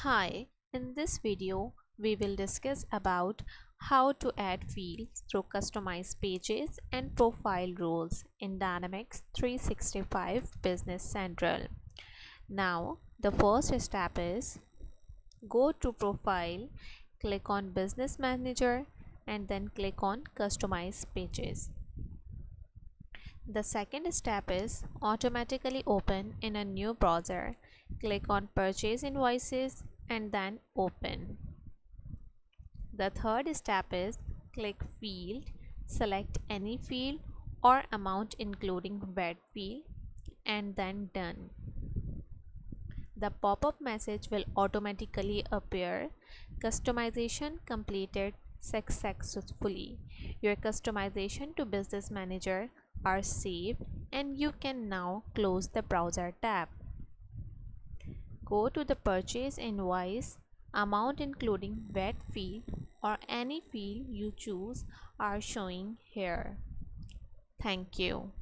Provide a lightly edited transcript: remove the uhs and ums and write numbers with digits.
Hi, in this video we will discuss about how to add fields through customized pages and profile rules in Dynamics 365 Business Central. Now, the first step is go to Profile, click on Business Manager and then click on Customize Pages. The second step is automatically open in a new browser. Click on Purchase Invoices and then Open. The third step is click Field, select any field or amount including VAT field and then Done. The pop-up message will automatically appear. Customization completed successfully. Your customization to Business Manager are saved and you can now close the browser tab. Go to the purchase invoice. Amount including VAT field or any field you choose are showing here. Thank you.